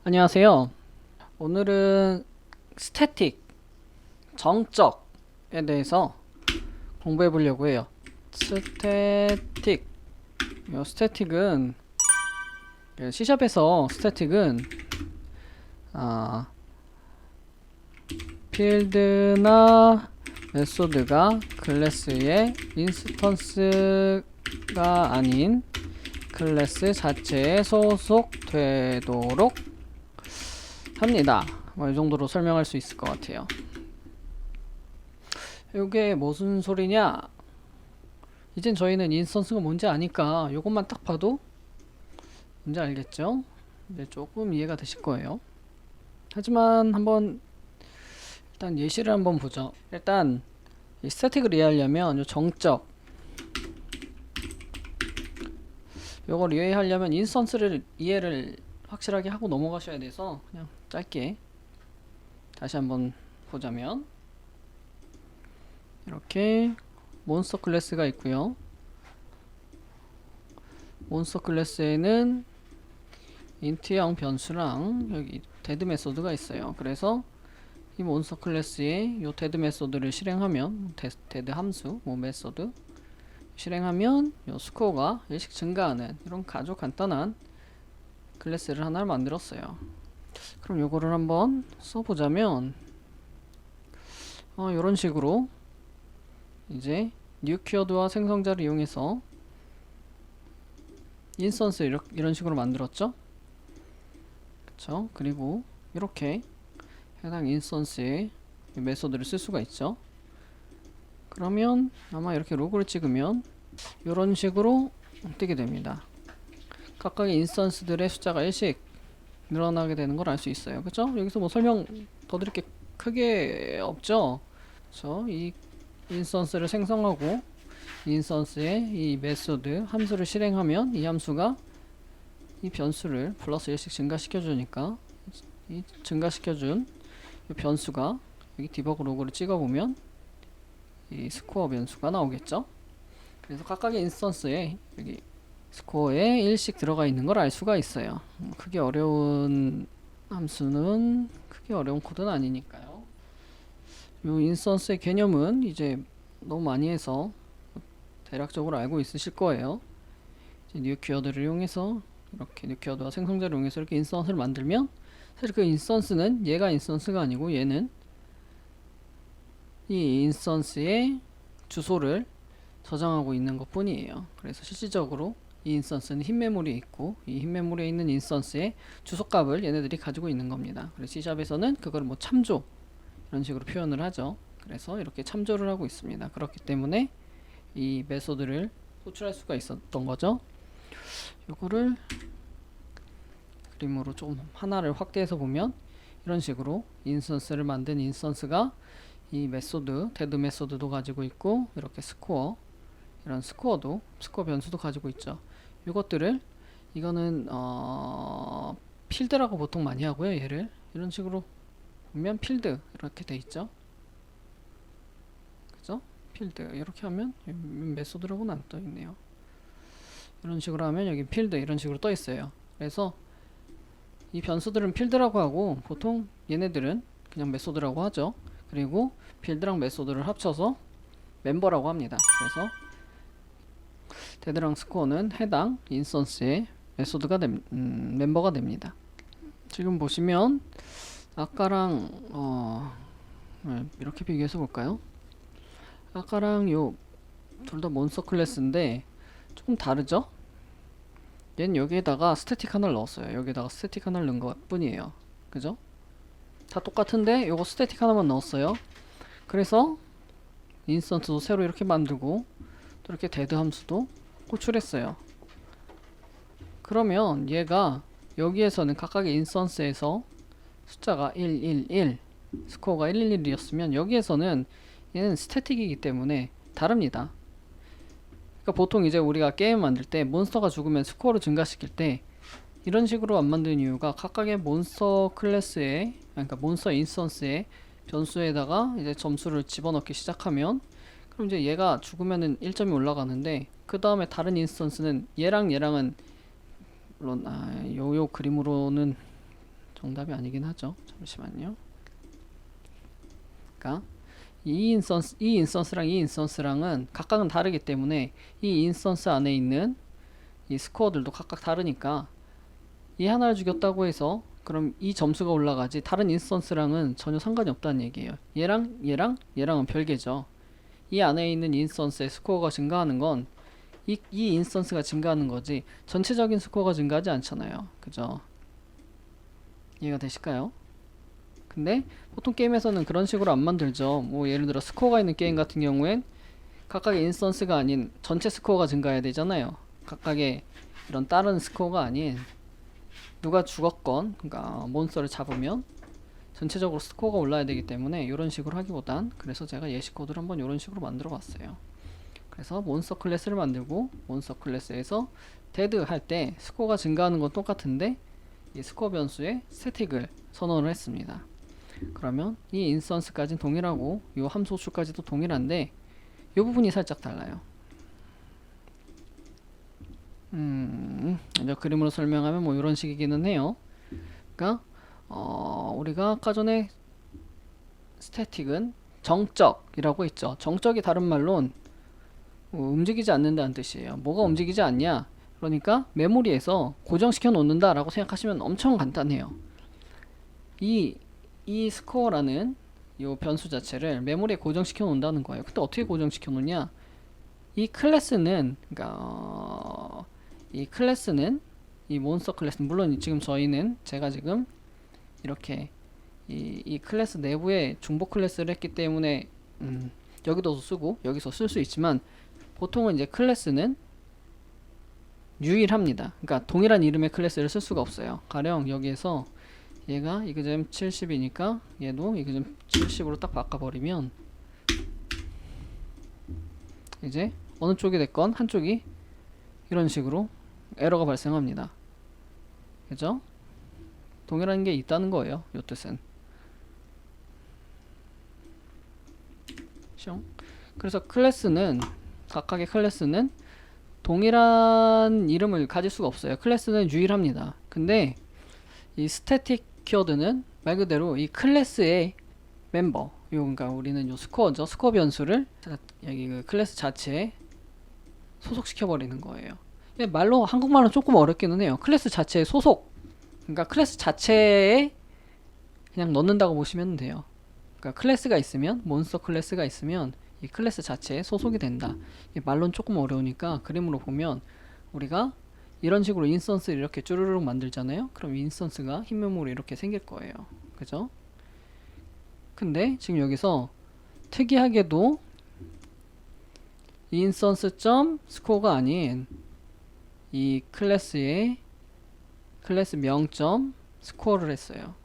안녕하세요. 오늘은 스태틱, 정적에 대해서 공부해 보려고 해요. 스태틱. 이 스태틱은 C샵에서 스태틱은 아, 필드나 메소드가 클래스의 인스턴스가 아닌 클래스 자체에 소속되도록 합니다. 이 정도로 설명할 수 있을 것 같아요. 이게 무슨 소리냐? 이젠 저희는 인스턴스가 뭔지 아니까 이것만 딱 봐도 뭔지 알겠죠? 이제 조금 이해가 되실 거예요. 하지만 한번 일단 예시를 한번 보죠. 일단 이 스태틱을 이해하려면 요 정적 요걸 이해하려면 인스턴스를 이해를 확실하게 하고 넘어가셔야 돼서 그냥 짧게 다시 한번 보자면 이렇게 몬스터 클래스가 있고요. 몬스터 클래스에는 인트형 변수랑 여기 데드 메소드가 있어요. 그래서 이 몬스터 클래스에 요 데드 메소드를 실행하면 데드 함수, 메소드 실행하면 요 스코어가 일씩 증가하는 이런 아주 간단한 클래스를 하나를 만들었어요. 그럼 요거를 한번 써보자면 이런 식으로 이제 뉴 키워드와 생성자를 이용해서 인스턴스 이런 식으로 만들었죠. 그쵸? 그리고 이렇게 해당 인스턴스에 메소드를 쓸 수가 있죠. 그러면 아마 이렇게 로그를 찍으면 이런 식으로 뜨게 됩니다. 각각의 인스턴스들의 숫자가 1씩 늘어나게 되는 걸 알 수 있어요. 그쵸? 여기서 뭐 설명 더 드릴 게 크게 없죠. 그쵸? 이 인스턴스를 생성하고 인스턴스에 이 메소드 함수를 실행하면 이 함수가 이 변수를 플러스 1씩 증가시켜주니까 이 증가시켜준 이 변수가 여기 디버그 로그를 찍어보면 이 스코어 변수가 나오겠죠. 그래서 각각의 인스턴스에 여기 스코어에 1씩 들어가 있는 걸 알 수가 있어요. 크게 어려운 함수는 크게 어려운 코드는 아니니까요. 이 인스턴스의 개념은 이제 너무 많이 해서 대략적으로 알고 있으실 거예요. 뉴 키워드를 이용해서 이렇게 뉴 키워드와 생성자를 이용해서 이렇게 인스턴스를 만들면 사실 그 인스턴스는 얘가 인스턴스가 아니고 얘는 이 인스턴스의 주소를 저장하고 있는 것 뿐이에요. 그래서 실질적으로 이 인스턴스는 흰 메모리에 있고 이 흰 메모리에 있는 인스턴스의 주소값을 얘네들이 가지고 있는 겁니다. 그래서 C샵에서는 그걸 뭐 참조 이런 식으로 표현을 하죠. 그래서 이렇게 참조를 하고 있습니다. 그렇기 때문에 이 메소드를 호출할 수가 있었던 거죠. 요거를 그림으로 조금 하나를 확대해서 보면 이런 식으로 인스턴스를 만든 인스턴스가 이 메소드, 데드 메소드도 가지고 있고 이렇게 스코어 이런 스코어 변수도 가지고 있죠. 이것들을 이거는 필드라고 보통 많이 하고요. 얘를 이런 식으로 보면 필드 이렇게 돼 있죠. 그죠? 필드 이렇게 하면 메소드라고는 안 떠 있네요. 이런 식으로 하면 여기 필드 이런 식으로 떠 있어요. 그래서 이 변수들은 필드라고 하고 보통 얘네들은 그냥 메소드라고 하죠. 그리고 필드랑 메소드를 합쳐서 멤버라고 합니다. 그래서 데드랑 스코어는 해당 인스턴스의 메소드가 멤버가 됩니다. 지금 보시면 아까랑 이렇게 비교해서 볼까요? 아까랑 요 둘 다 몬스터 클래스인데 조금 다르죠? 얘는 여기에다가 스태틱 하나를 넣었어요. 여기에다가 스태틱 하나를 넣은 것 뿐이에요. 그죠? 다 똑같은데 요거 스태틱 하나만 넣었어요. 그래서 인스턴트도 새로 이렇게 만들고 또 이렇게 데드 함수도 호출했어요. 그러면 얘가 여기에서는 각각의 인스턴스에서 숫자가 111 스코어가 111이었으면 여기에서는 얘는 스태틱이기 때문에 다릅니다. 그러니까 보통 이제 우리가 게임 만들 때 몬스터가 죽으면 스코어를 증가시킬 때 이런 식으로 안 만든 이유가 각각의 몬스터 클래스에 그러니까 몬스터 인스턴스의 변수에다가 이제 점수를 집어넣기 시작하면 그럼 이제 얘가 죽으면은 1점이 올라가는데 그 다음에 다른 인스턴스는 얘랑 얘랑은 물론 요 그림으로는 정답이 아니긴 하죠. 잠시만요. 그러니까 이 인스턴스랑 이 인스턴스랑은 각각은 다르기 때문에 이 인스턴스 안에 있는 이 스코어들도 각각 다르니까 이 하나를 죽였다고 해서 그럼 이 점수가 올라가지 다른 인스턴스랑은 전혀 상관이 없다는 얘기예요. 얘랑은 별개죠. 이 안에 있는 인스턴스의 스코어가 증가하는 건 이 인스턴스가 증가하는 거지 전체적인 스코어가 증가하지 않잖아요. 그죠? 이해가 되실까요? 근데 보통 게임에서는 그런 식으로 안 만들죠. 뭐 예를 들어 스코어가 있는 게임 같은 경우엔 각각의 인스턴스가 아닌 전체 스코어가 증가해야 되잖아요. 각각의 이런 다른 스코어가 아닌 누가 죽었건 그러니까 몬스터를 잡으면 전체적으로 스코어가 올라야 되기 때문에 이런 식으로 하기보단 그래서 제가 예시 코드를 한번 이런 식으로 만들어 봤어요. 그래서 몬스터 클래스를 만들고 몬스터 클래스에서 데드 할 때 스코어가 증가하는 건 똑같은데 이 스코어 변수에 스태틱을 선언을 했습니다. 그러면 이 인스턴스까지는 동일하고 이 함수 호출까지도 동일한데 이 부분이 살짝 달라요. 이제 그림으로 설명하면 뭐 이런 식이기는 해요. 그러니까 우리가 아까 전에 스태틱은 정적이라고 했죠. 정적이 다른 말론 움직이지 않는다는 뜻이에요. 뭐가 움직이지 않냐? 그러니까 메모리에서 고정시켜 놓는다 라고 생각하시면 엄청 간단해요. 이 스코어라는 이 변수 자체를 메모리에 고정시켜 놓는다는 거예요. 근데 어떻게 고정시켜 놓냐? 이 클래스는 그러니까 이 몬스터 클래스는 물론 지금 저희는 제가 지금 이렇게 이 클래스 내부에 중복 클래스를 했기 때문에 여기도 쓰고 여기서 쓸 수 있지만 보통은 이제 클래스는 유일합니다. 그러니까 동일한 이름의 클래스를 쓸 수가 없어요. 가령 여기에서 얘가 이그잼 70이니까 얘도 이그잼 70으로 딱 바꿔버리면 이제 어느 쪽이 됐건 한쪽이 이런 식으로 에러가 발생합니다. 그죠? 동일한 게 있다는 거예요. 요 뜻은. 그래서 각각의 클래스는 동일한 이름을 가질 수가 없어요. 클래스는 유일합니다. 근데 이 스태틱 키워드는 말 그대로 이 클래스의 멤버, 그러니까 우리는 요 스코어죠. 스코어 변수를 여기 그 클래스 자체에 소속시켜 버리는 거예요. 말로 한국말로 조금 어렵기는 해요. 클래스 자체에 소속, 그러니까 클래스 자체에 그냥 넣는다고 보시면 돼요. 그러니까 클래스가 있으면 몬스터 클래스가 있으면 이 클래스 자체에 소속이 된다. 말로는 조금 어려우니까 그림으로 보면 우리가 이런 식으로 인스턴스를 이렇게 쭈르륵 만들잖아요. 그럼 인스턴스가 흰 메모리 이렇게 생길 거예요. 그죠? 근데 지금 여기서 특이하게도 인스턴스.스코어가 아닌 이 클래스의 클래스 명점 스코어를 했어요.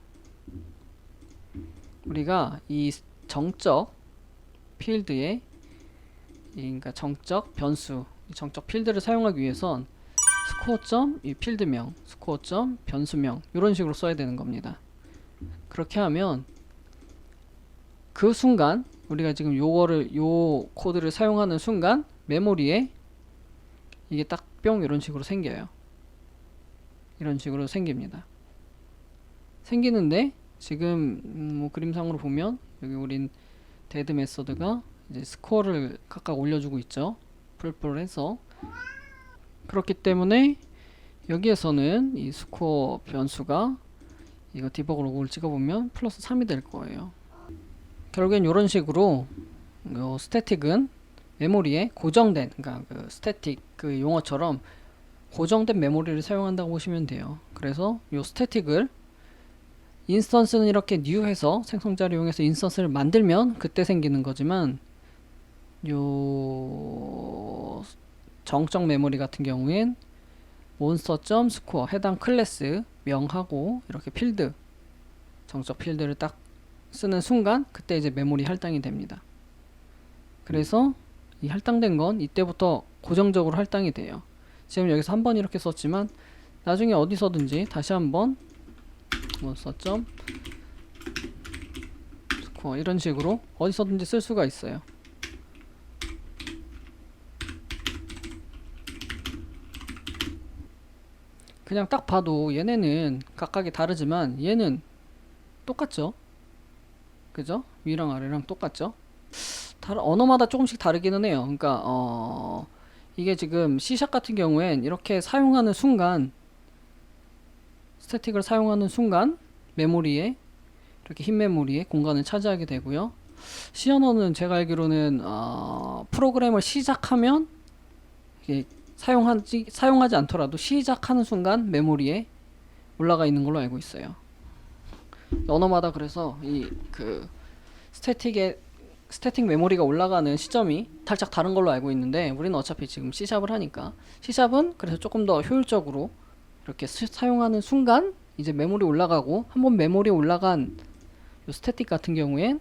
우리가 이 정적 필드에 그러니까 정적 변수, 정적 필드를 사용하기 위해선 스코어점 이 필드명, 스코어점 변수명 이런 식으로 써야 되는 겁니다. 그렇게 하면 그 순간 우리가 지금 요 코드를 사용하는 순간 메모리에 이게 딱 뿅 이런 식으로 생겨요. 이런 식으로 생깁니다. 생기는데 지금 뭐 그림상으로 보면 여기 우린 데드 메서드가 이제 스코어를 각각 올려주고 있죠. 풀풀 해서. 그렇기 때문에 여기에서는 이 스코어 변수가 이거 디버그 로그를 찍어보면 플러스 3이 될 거예요. 결국엔 이런 식으로 요 스태틱은 메모리에 고정된, 그러니까 그 스태틱 그 용어처럼 고정된 메모리를 사용한다고 보시면 돼요. 그래서 요 스태틱을 인스턴스는 이렇게 뉴해서 생성자를 이용해서 인스턴스를 만들면 그때 생기는 거지만 요 정적 메모리 같은 경우엔 몬스터.스코어 해당 클래스 명하고 이렇게 필드 정적 필드를 딱 쓰는 순간 그때 이제 메모리 할당이 됩니다. 그래서 이 할당된 건 이때부터 고정적으로 할당이 돼요. 지금 여기서 한 번 이렇게 썼지만 나중에 어디서든지 다시 한번 몬스터.스코어 이런 식으로 어디서든지 쓸 수가 있어요. 그냥 딱 봐도 얘네는 각각이 다르지만 얘는 똑같죠. 그죠? 위랑 아래랑 똑같죠. 언어마다 조금씩 다르기는 해요. 그러니까 이게 지금 C# 같은 경우엔 이렇게 사용하는 순간, 스태틱을 사용하는 순간 메모리에, 이렇게 흰 메모리에 공간을 차지하게 되고요. C 언어는 제가 알기로는 프로그램을 시작하면 이게 사용하지 않더라도 시작하는 순간 메모리에 올라가 있는 걸로 알고 있어요. 언어마다 그래서 이 그 스태틱 메모리가 올라가는 시점이 살짝 다른 걸로 알고 있는데, 우리는 어차피 지금 C샵을 하니까 C샵은 그래서 조금 더 효율적으로 이렇게 사용하는 순간 이제 메모리 올라가고, 한번 메모리 올라간 요 스태틱 같은 경우엔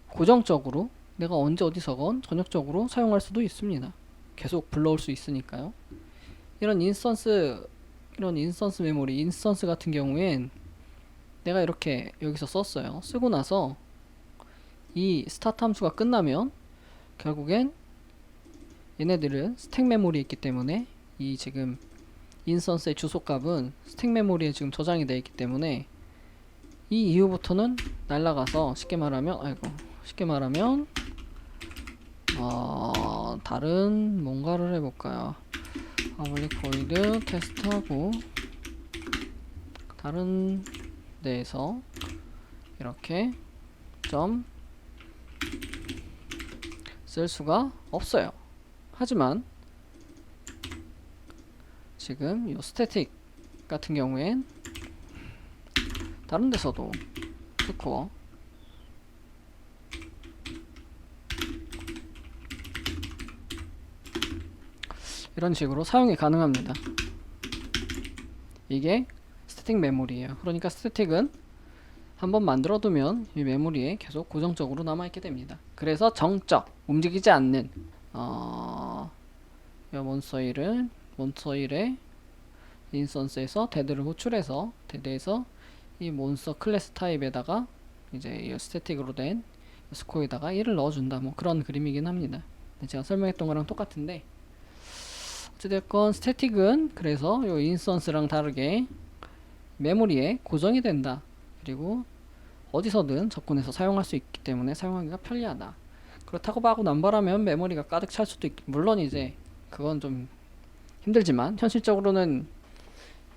고정적으로 내가 언제 어디서건 전역적으로 사용할 수도 있습니다. 계속 불러올 수 있으니까요. 이런 인스턴스 메모리, 인스턴스 같은 경우엔 내가 이렇게 여기서 썼어요. 쓰고 나서 이 스타트 함수가 끝나면 결국엔 얘네들은 스택 메모리에 있기 때문에 이 지금 인스턴스의 주소값은 스택 메모리에 지금 저장이 되어 있기 때문에 이 이후부터는 날라가서 쉽게 말하면 다른 뭔가를 해볼까요? public void 테스트하고 다른 데에서 이렇게 점 쓸 수가 없어요. 하지만 지금 이 스태틱 같은 경우엔 다른 데서도 스코어 이런 식으로 사용이 가능합니다. 이게 스태틱 메모리예요. 그러니까 스태틱은 한번 만들어두면 이 메모리에 계속 고정적으로 남아있게 됩니다. 그래서 정적, 움직이지 않는 이 몬스터일의 인스턴스에서 데드를 호출해서 데드에서 이 몬스터 클래스 타입에다가 이제 이 스태틱으로 된 스코어에다가 1을 넣어준다, 뭐 그런 그림이긴 합니다. 제가 설명했던 거랑 똑같은데, 어찌됐건 스태틱은 그래서 이 인스턴스랑 다르게 메모리에 고정이 된다. 그리고 어디서든 접근해서 사용할 수 있기 때문에 사용하기가 편리하다. 그렇다고 하고 남발하면 메모리가 가득 찰 수도 물론 이제 그건 좀 힘들지만, 현실적으로는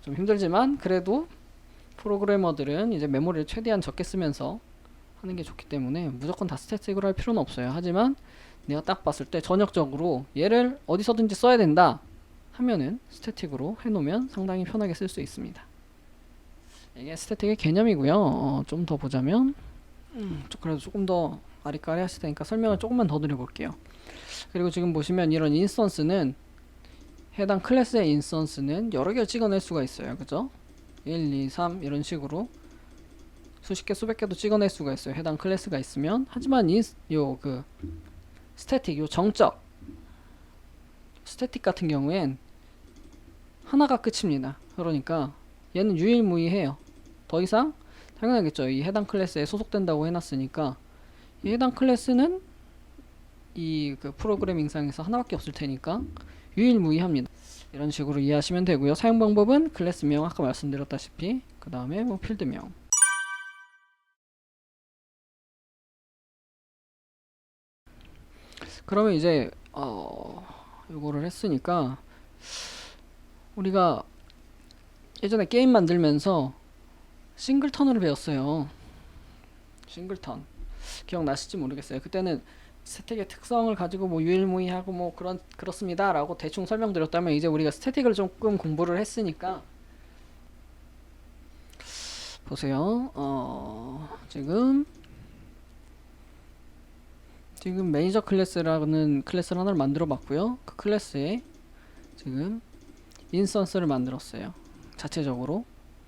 좀 힘들지만, 그래도 프로그래머들은 이제 메모리를 최대한 적게 쓰면서 하는 게 좋기 때문에 무조건 다 스태틱으로 할 필요는 없어요. 하지만 내가 딱 봤을 때 전역적으로 얘를 어디서든지 써야 된다 하면은 스태틱으로 해놓으면 상당히 편하게 쓸 수 있습니다. 이게 스태틱의 개념이고요. 좀 더 보자면 그래도 조금 더 아리까리 하실 테니까 설명을 조금만 더 드려볼게요. 그리고 지금 보시면 이런 인스턴스는 해당 클래스의 인스턴스는 여러 개를 찍어낼 수가 있어요. 그죠? 1, 2, 3 이런 식으로 수십 개, 수백 개도 찍어낼 수가 있어요. 해당 클래스가 있으면. 하지만 스태틱, 요 정적 스태틱 같은 경우엔 하나가 끝입니다. 그러니까 얘는 유일무이해요. 더 이상 당연하겠죠. 이 해당 클래스에 소속된다고 해놨으니까 이 해당 클래스는 이 그 프로그래밍상에서 하나밖에 없을 테니까 유일무이합니다. 이런 식으로 이해하시면 되고요. 사용 방법은 클래스명 아까 말씀드렸다시피 그 다음에 뭐 필드명. 그러면 이제 요거를 했으니까 우리가 예전에 게임 만들면서 싱글턴을 배웠어요. 싱글턴 기억나실지 모르겠어요. 그때는 스태틱의 특성을 가지고 뭐 유일무이하고 뭐 그렇습니다 라고 대충 설명드렸다면, 이제 우리가 스태틱을 조금 공부를 했으니까 보세요. 지금 매니저 클래스라는 클래스를 하나를 만들어 봤고요. 그 클래스에 지금 인스턴스를 만들었어요. 자체적으로.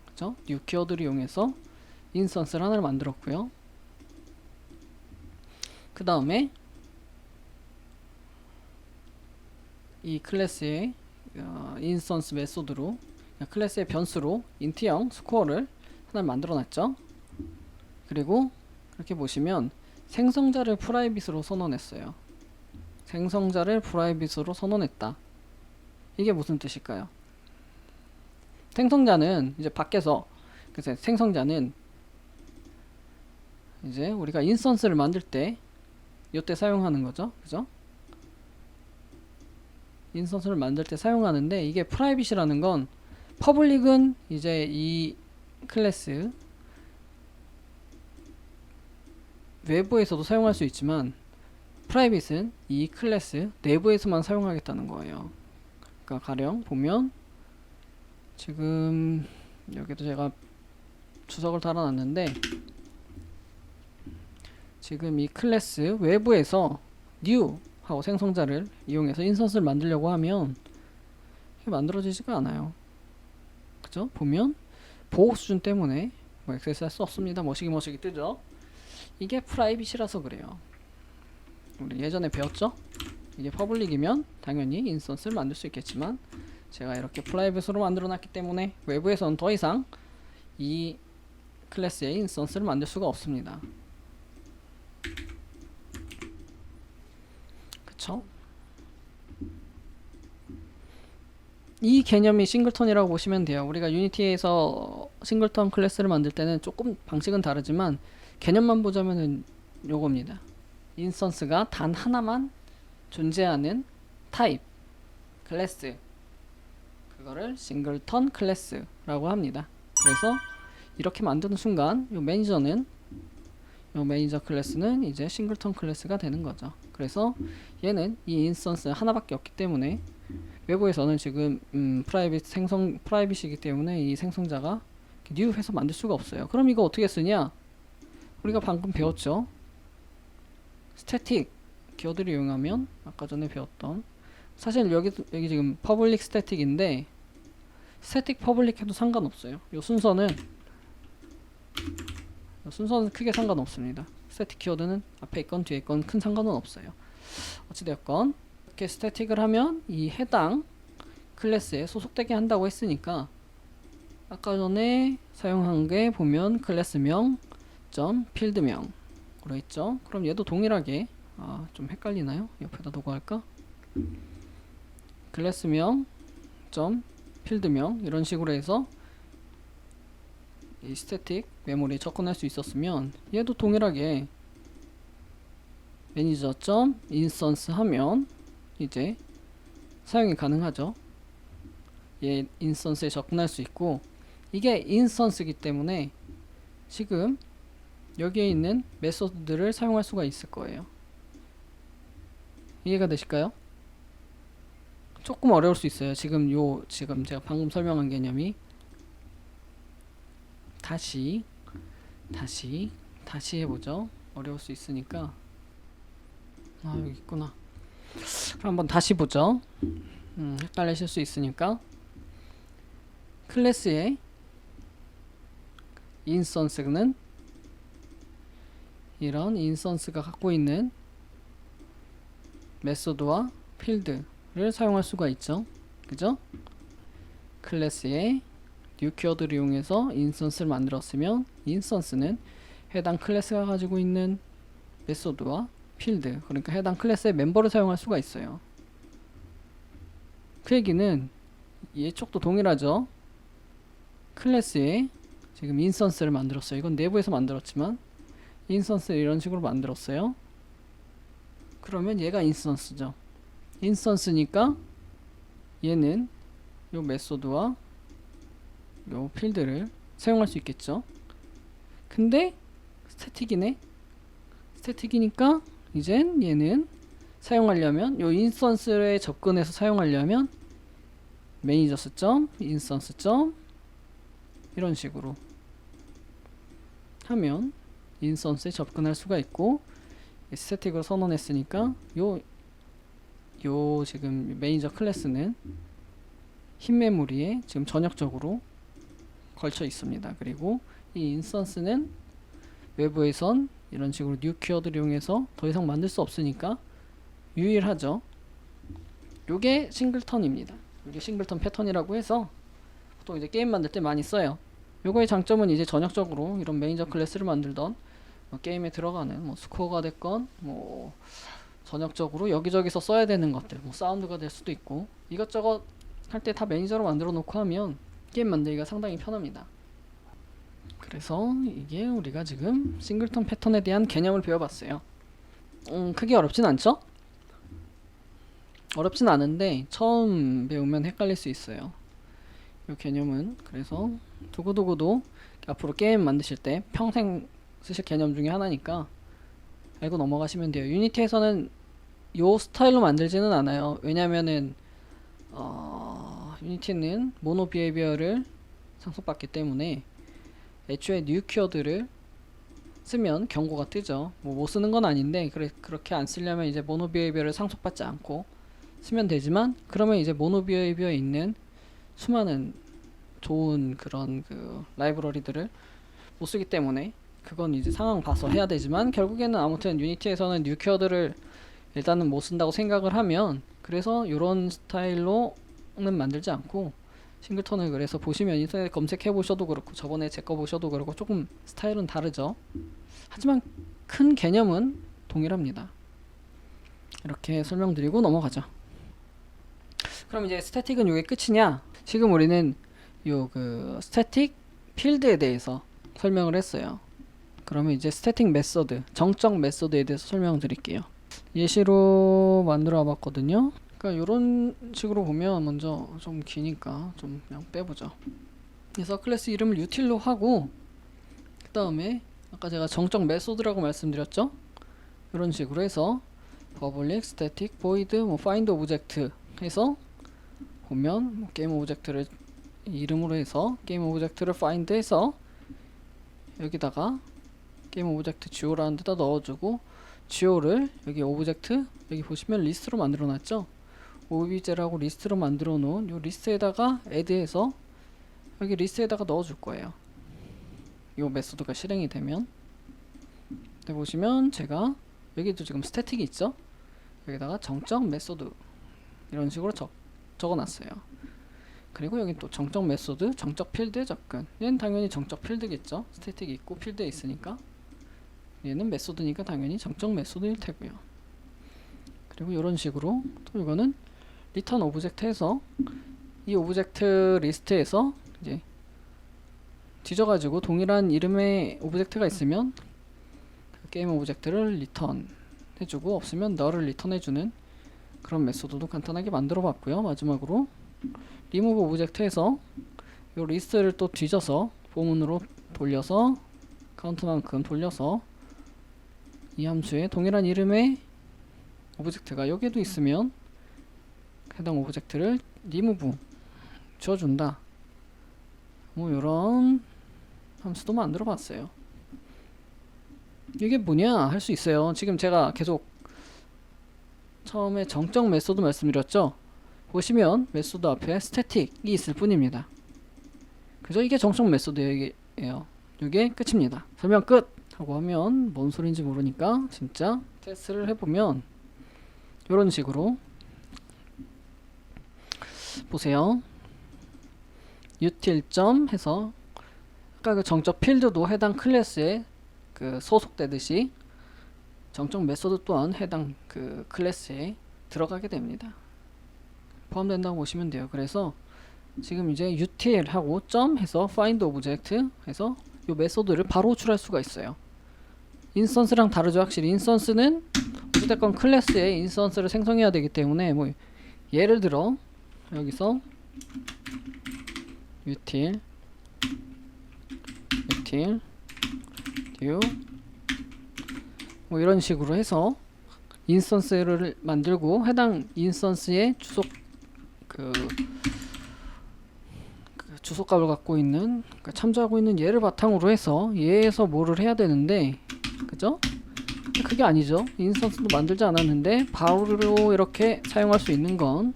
그죠? 뉴 키워드를 이용해서 인스턴스를 하나를 만들었고요. 그 다음에 이 클래스의 인스턴스 메소드로, 클래스의 변수로 인트형 스코어를 하나를 만들어 놨죠. 그리고 이렇게 보시면 생성자를 프라이빗으로 선언했어요. 생성자를 프라이빗으로 선언했다. 이게 무슨 뜻일까요? 생성자는 이제 밖에서, 그래서 생성자는 이제 우리가 인스턴스를 만들 때 이때 사용하는 거죠. 그죠? 인스턴스를 만들 때 사용하는데, 이게 프라이빗이라는 건 퍼블릭은 이제 이 클래스 외부에서도 사용할 수 있지만 프라이빗은 이 클래스 내부에서만 사용하겠다는 거예요. 그러니까 가령 보면 지금 여기도 제가 주석을 달아놨는데, 지금 이 클래스 외부에서 new 하고 생성자를 이용해서 인스턴스를 만들려고 하면 이게 만들어지지가 않아요. 그죠? 보면 보호 수준 때문에 뭐 액세스 할 수 없습니다. 머시기 뜨죠? 이게 프라이빗이라서 그래요. 우리 예전에 배웠죠? 이게 퍼블릭이면 당연히 인스턴스를 만들 수 있겠지만 제가 이렇게 프라이빗으로 만들어 놨기 때문에 외부에서는 더 이상 이 클래스의 인스턴스를 만들 수가 없습니다. 그쵸? 이 개념이 싱글턴이라고 보시면 돼요. 우리가 유니티에서 싱글턴 클래스를 만들 때는 조금 방식은 다르지만 개념만 보자면은 요겁니다. 인스턴스가 단 하나만 존재하는 타입 클래스, 그거를 싱글턴 클래스라고 합니다. 그래서 이렇게 만드는 순간 요 매니저 클래스는 이제 싱글턴 클래스가 되는 거죠. 그래서 얘는 이 인스턴스 하나밖에 없기 때문에 외부에서는 지금 프라이빗이기 때문에 이 생성자가 new 해서 만들 수가 없어요. 그럼 이거 어떻게 쓰냐? 우리가 방금 배웠죠? 스태틱 키워드를 이용하면 아까 전에 배웠던, 사실 여기 지금 퍼블릭 스태틱인데 스태틱 퍼블릭 해도 상관없어요. 요 순서는 크게 상관없습니다. 스태틱 키워드는 앞에 있건 뒤에 있건 큰 상관은 없어요. 어찌되었건 이렇게 스태틱을 하면 이 해당 클래스에 소속되게 한다고 했으니까 아까 전에 사용한 게 보면 클래스명 점 필드명으로 있죠. 그럼 얘도 동일하게, 좀 헷갈리나요? 옆에다 두고 할까? 클래스명 점 필드명 이런 식으로 해서 이 스태틱 메모리에 접근할 수 있었으면 얘도 동일하게 매니저 점 인스턴스 하면 이제 사용이 가능하죠. 얘 인스턴스에 접근할 수 있고, 이게 인스턴스이기 때문에 지금 여기에 있는 메소드들을 사용할 수가 있을 거예요. 이해가 되실까요? 조금 어려울 수 있어요. 지금 제가 방금 설명한 개념이 다시 해보죠. 어려울 수 있으니까. 여기 있구나. 그럼 한번 다시 보죠. 헷갈리실 수 있으니까. 클래스의 인스턴스는 이런 인스턴스가 갖고 있는 메소드와 필드를 사용할 수가 있죠. 그죠? 클래스의 new 키워드를 이용해서 인스턴스를 만들었으면 인스턴스는 해당 클래스가 가지고 있는 메소드와 필드, 그러니까 해당 클래스의 멤버를 사용할 수가 있어요. 그 얘기는 이쪽도 동일하죠. 클래스에 지금 인스턴스를 만들었어요. 이건 내부에서 만들었지만 인스턴스를 이런 식으로 만들었어요. 그러면 얘가 인스턴스죠. 인스턴스니까 얘는 요 메소드와 요 필드를 사용할 수 있겠죠. 근데 스태틱이네. 스태틱이니까 이젠 얘는 사용하려면 요 인스턴스에 접근해서 사용하려면 매니저스 점 인스턴스 점 이런 식으로 하면 인스턴스에 접근할 수가 있고, 스태틱으로 선언했으니까 요 지금 매니저 클래스는 흰 메모리에 지금 전역적으로 걸쳐 있습니다. 그리고 이 인스턴스는 외부에선 이런 식으로 new 키워드를 이용해서 더 이상 만들 수 없으니까 유일하죠. 요게 싱글턴입니다. 이게 싱글턴 패턴이라고 해서 보통 이제 게임 만들 때 많이 써요. 요거의 장점은 이제 전역적으로 이런 매니저 클래스를 만들던 게임에 들어가는 스코어가 됐건 전역적으로 여기저기서 써야 되는 것들, 사운드가 될 수도 있고 이것저것 할 때 다 매니저로 만들어 놓고 하면 게임 만들기가 상당히 편합니다. 그래서 이게 우리가 지금 싱글턴 패턴에 대한 개념을 배워봤어요. 크게 어렵진 않죠? 어렵진 않은데 처음 배우면 헷갈릴 수 있어요. 이 개념은 그래서 두고두고도 앞으로 게임 만드실 때 평생 쓰실 개념 중에 하나니까 알고 넘어가시면 돼요. 유니티에서는 요 스타일로 만들지는 않아요. 왜냐면은 유니티는 모노 비헤이비어를 상속받기 때문에 애초에 뉴 키워드를 쓰면 경고가 뜨죠. 못 쓰는 건 아닌데 그렇게 안 쓰려면 이제 모노 비헤이비어를 상속받지 않고 쓰면 되지만, 그러면 이제 모노 비헤이비어에 있는 수많은 좋은 그런 그 라이브러리들을 못 쓰기 때문에 그건 이제 상황 봐서 해야 되지만, 결국에는 아무튼 유니티에서는 뉴 키워드를 일단은 못 쓴다고 생각을 하면, 그래서 요런 스타일로는 만들지 않고 싱글턴을, 그래서 보시면 인터넷 검색해 보셔도 그렇고 저번에 제 거 보셔도 그렇고 조금 스타일은 다르죠. 하지만 큰 개념은 동일합니다. 이렇게 설명드리고 넘어가죠. 그럼 이제 스태틱은 요게 끝이냐? 지금 우리는 요 그 스태틱 필드에 대해서 설명을 했어요. 그러면 이제 스태틱 메서드, 정적 메서드에 대해서 설명드릴게요. 예시로 만들어 봤거든요. 그러니까 요런 식으로 보면 먼저 좀 기니까 좀 그냥 빼보죠. 그래서 클래스 이름을 util로 하고, 그 다음에 아까 제가 정적 메소드라고 말씀드렸죠. 이런 식으로 해서 public static void find object 해서 보면 게임 오브젝트를 이름으로 해서 게임 오브젝트를 find 해서 여기다가 게임 오브젝트 geo라는 데다 넣어주고, geo를 여기 오브젝트 여기 보시면 리스트로 만들어 놨죠. obj라고 리스트로 만들어 놓은 요 리스트에다가 add해서 여기 리스트에다가 넣어 줄 거예요. 요 메소드가 실행이 되면. 근데 보시면 제가 여기도 지금 스태틱이 있죠. 여기다가 정적 메소드 이런 식으로 적어 놨어요. 그리고 여기 또 정적 메소드, 정적 필드 접근. 얘는 당연히 정적 필드겠죠. 스태틱이 있고 필드에 있으니까. 얘는 메소드니까 당연히 정적 메소드일 테고요. 그리고 이런 식으로 또 이거는 리턴 오브젝트 해서 이 오브젝트 리스트에서 이제 뒤져가지고 동일한 이름의 오브젝트가 있으면 그 게임 오브젝트를 리턴 해주고, 없으면 너를 리턴해주는 그런 메소드도 간단하게 만들어 봤고요. 마지막으로 리무브 오브젝트 해서 이 리스트를 또 뒤져서 보문으로 돌려서 카운트만큼 돌려서 이 함수에 동일한 이름의 오브젝트가 여기에도 있으면 해당 오브젝트를 리무브 지워준다. 뭐 요런 함수도 만들어 봤어요. 이게 뭐냐 할 수 있어요. 지금 제가 계속 처음에 정적 메소드 말씀드렸죠. 보시면 메소드 앞에 스태틱이 있을 뿐입니다. 그죠? 이게 정적 메소드예요. 이게 끝입니다. 설명 끝! 하고 하면 뭔 소린지 모르니까 진짜 테스트를 해보면 이런 식으로 보세요. util 점 해서 아까 그 정적 필드도 해당 클래스에 그 소속되듯이 정적 메소드 또한 해당 그 클래스에 들어가게 됩니다. 포함된다고 보시면 돼요. 그래서 지금 이제 util 하고 점 해서 find object 해서 요 메소드를 바로 호출할 수가 있어요. 인스턴스랑 다르죠. 확실히 인스턴스는 어쨌든 클래스에 인스턴스를 생성해야 되기 때문에, 뭐 예를 들어 여기서 util new 뭐 이런 식으로 해서 인스턴스를 만들고, 해당 인스턴스의 주소값을 갖고 있는, 그러니까 참조하고 있는 얘를 바탕으로 해서 얘에서 뭐를 해야 되는데, 그죠? 그게 아니죠. 인스턴스도 만들지 않았는데 바로 이렇게 사용할 수 있는 건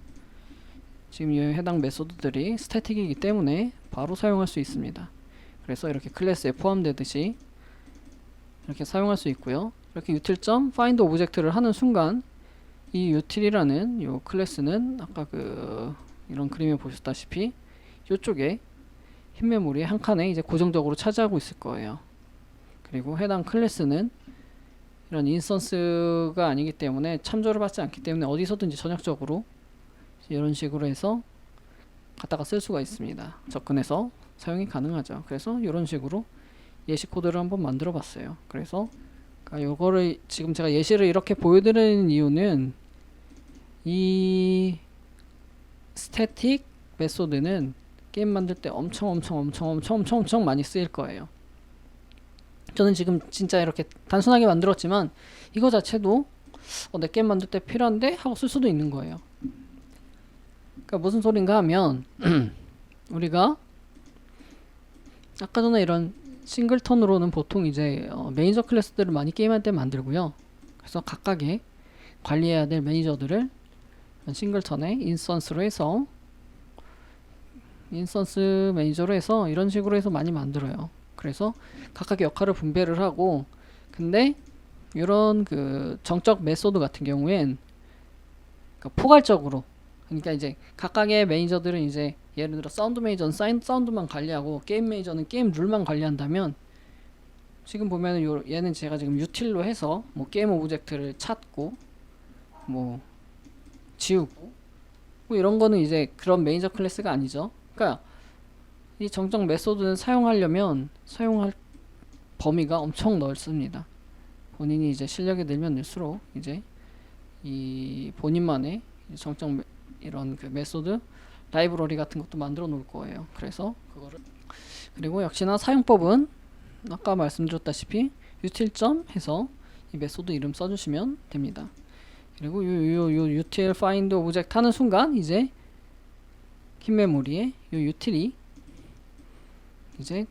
지금 이 해당 메소드들이 스태틱이기 때문에 바로 사용할 수 있습니다. 그래서 이렇게 클래스에 포함되듯이 이렇게 사용할 수 있고요. 이렇게 util.find object를 하는 순간 이 util이라는 요 클래스는 아까 그 이런 그림에 보셨다시피 이쪽에 흰 메모리의 한 칸에 이제 고정적으로 차지하고 있을 거예요. 그리고 해당 클래스는 이런 인스턴스가 아니기 때문에 참조를 받지 않기 때문에 어디서든지 전역적으로 이런 식으로 해서 갖다가 쓸 수가 있습니다. 접근해서 사용이 가능하죠. 그래서 이런 식으로 예시 코드를 한번 만들어 봤어요. 그래서 요거를 지금 제가 예시를 이렇게 보여드리는 이유는 이 스태틱 메소드는 게임 만들 때 엄청 많이 쓰일 거예요. 저는 지금 진짜 이렇게 단순하게 만들었지만 이거 자체도 내 게임 만들 때 필요한데 하고 쓸 수도 있는 거예요. 그러니까 무슨 소린가 하면 우리가 아까 전에 이런 싱글턴으로는 보통 이제 매니저 클래스들을 많이 게임할 때 만들고요. 그래서 각각의 관리해야 될 매니저들을 싱글턴에 인스턴스로 해서 인스턴스 매니저로 해서 이런 식으로 해서 많이 만들어요. 그래서 각각의 역할을 분배를 하고, 근데 이런 그 정적 메소드 같은 경우엔 그러니까 포괄적으로, 그러니까 이제 각각의 매니저들은 이제 예를 들어 사운드 매니저는 사운드만 관리하고 게임 매니저는 게임 룰만 관리한다면, 지금 보면은 얘는 제가 지금 유틸로 해서 뭐 게임 오브젝트를 찾고 뭐 지우고 뭐 이런 거는 이제 그런 매니저 클래스가 아니죠. 그러니까 이 정적 메소드는 사용하려면 사용할 범위가 엄청 넓습니다. 본인이 이제 실력이 늘면 늘수록 이제 이 본인만의 정적 이런 그 메소드 라이브러리 같은 것도 만들어 놓을 거예요. 그래서 그거를, 그리고 역시나 사용법은 아까 말씀드렸다시피 util 해서 이 메소드 이름 써주시면 됩니다. 그리고 요 util find object 하는 순간 이제 kin 메모리에 요 util이 이제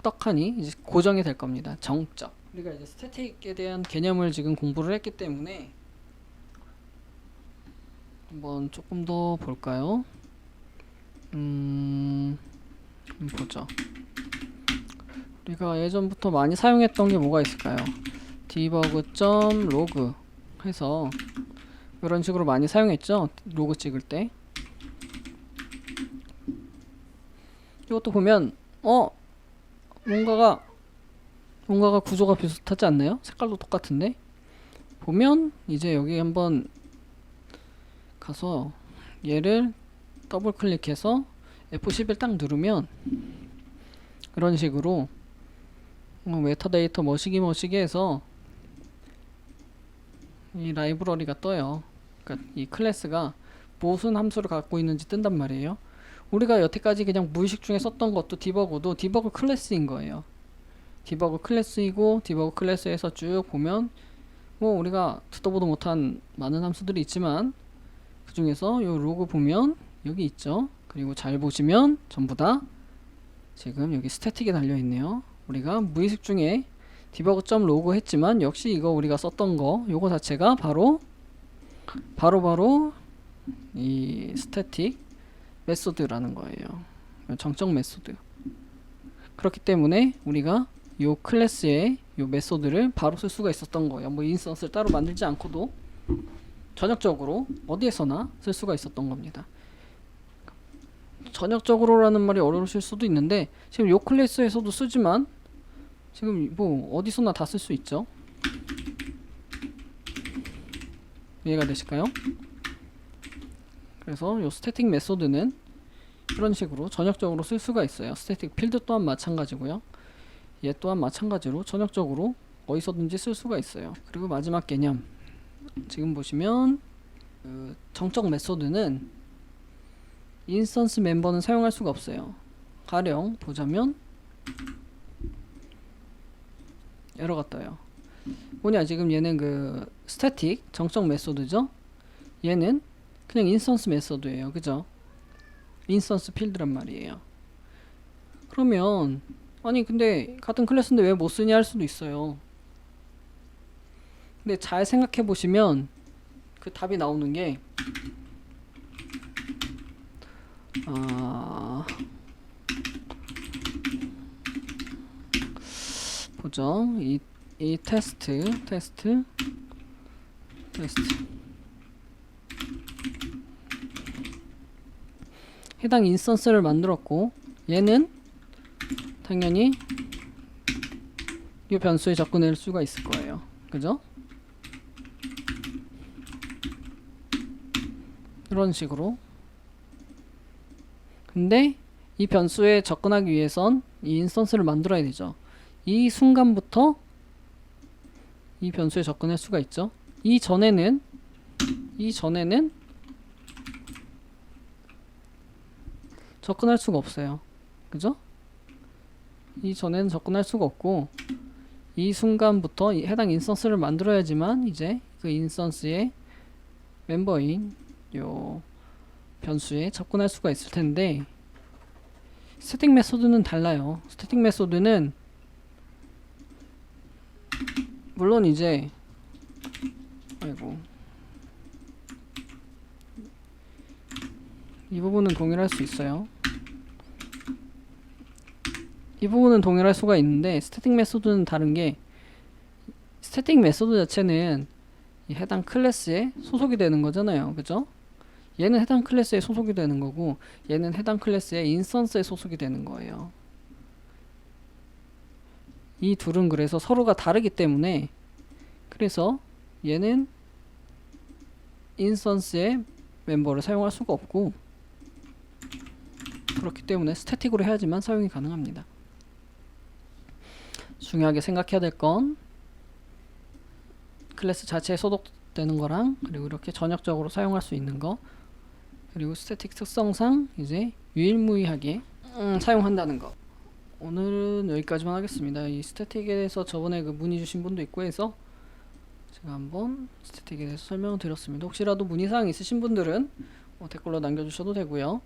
떡하니 이제 고정이 될 겁니다. 정적. 우리가 이제 스태틱에 대한 개념을 지금 공부를 했기 때문에 한번 조금 더 볼까요? 보죠. 우리가 예전부터 많이 사용했던 게 뭐가 있을까요? debug.log 해서 이런 식으로 많이 사용했죠. 로그 찍을 때. 이것도 보면 뭔가가 구조가 비슷하지 않나요? 색깔도 똑같은데. 보면 이제 여기 한번 가서 얘를 더블 클릭해서 F11 딱 누르면 이런 식으로 메타데이터 머시기 해서 이 라이브러리가 떠요. 그러니까 이 클래스가 무슨 함수를 갖고 있는지 뜬단 말이에요. 우리가 여태까지 그냥 무의식 중에 썼던 것도 디버그도 디버그 클래스인 거예요. 디버그 클래스이고, 디버그 클래스에서 쭉 보면 뭐 우리가 듣도 보도 못한 많은 함수들이 있지만 그 중에서 요 로그 보면 여기 있죠. 그리고 잘 보시면 전부 다 지금 여기 스태틱에 달려 있네요. 우리가 무의식 중에 debug.log 했지만 역시 이거 우리가 썼던 거 요거 자체가 바로 이 스태틱 메소드라는 거예요. 정적 메소드. 그렇기 때문에 우리가 요 클래스의 요 메소드를 바로 쓸 수가 있었던 거예요. 뭐 인스턴스를 따로 만들지 않고도 전역적으로 어디에서나 쓸 수가 있었던 겁니다. 전역적으로라는 말이 어려우실 수도 있는데 지금 요 클래스에서도 쓰지만 지금 뭐 어디서나 다 쓸 수 있죠. 이해가 되실까요? 그래서 요 스태틱 메소드는 이런 식으로 전역적으로 쓸 수가 있어요. 스태틱 필드 또한 마찬가지고요. 얘 또한 마찬가지로 전역적으로 어디서든지 쓸 수가 있어요. 그리고 마지막 개념, 지금 보시면 그 정적 메소드는 인스턴스 멤버는 사용할 수가 없어요. 가령 보자면 에러가 떠요. 뭐냐, 지금 얘는 그 스태틱 정적 메소드죠. 얘는 그냥 인스턴스 메소드예요. 그죠? 인스턴스 필드란 말이에요. 그러면 아니 근데 같은 클래스인데 왜 못 쓰냐 할 수도 있어요. 근데 잘 생각해 보시면 그 답이 나오는 게 보죠. 이 테스트 해당 인스턴스를 만들었고, 얘는 당연히 이 변수에 접근할 수가 있을 거예요. 그죠? 이런 식으로 근데 이 변수에 접근하기 위해선 이 인스턴스를 만들어야 되죠. 이 순간부터 이 변수에 접근할 수가 있죠. 이전에는 접근할 수가 없어요. 그죠? 이전에는 접근할 수가 없고 이 순간부터 해당 인스턴스를 만들어야지만 이제 그 인스턴스의 멤버인 요 변수에 접근할 수가 있을 텐데, 스태틱 메소드는 달라요. 스태틱 메소드는 물론 이제 아이고 이 부분은 동일할 수 있어요. 이 부분은 동일할 수가 있는데 스태틱 메소드는 다른 게, 스태틱 메소드 자체는 이 해당 클래스에 소속이 되는 거잖아요. 그죠? 얘는 해당 클래스에 소속이 되는 거고 얘는 해당 클래스의 인스턴스에 소속이 되는 거예요. 이 둘은 그래서 서로가 다르기 때문에, 그래서 얘는 인스턴스의 멤버를 사용할 수가 없고, 그렇기 때문에 스태틱으로 해야지만 사용이 가능합니다. 중요하게 생각해야 될 건 클래스 자체에 소속되는 거랑, 그리고 이렇게 전역적으로 사용할 수 있는 거, 그리고 스태틱 특성상 이제 유일무이하게 사용한다는 거. 오늘은 여기까지만 하겠습니다. 이 스태틱에 대해서 저번에 그 문의 주신 분도 있고 해서 제가 한번 스태틱에 대해서 설명을 드렸습니다. 혹시라도 문의사항 있으신 분들은 댓글로 남겨주셔도 되고요.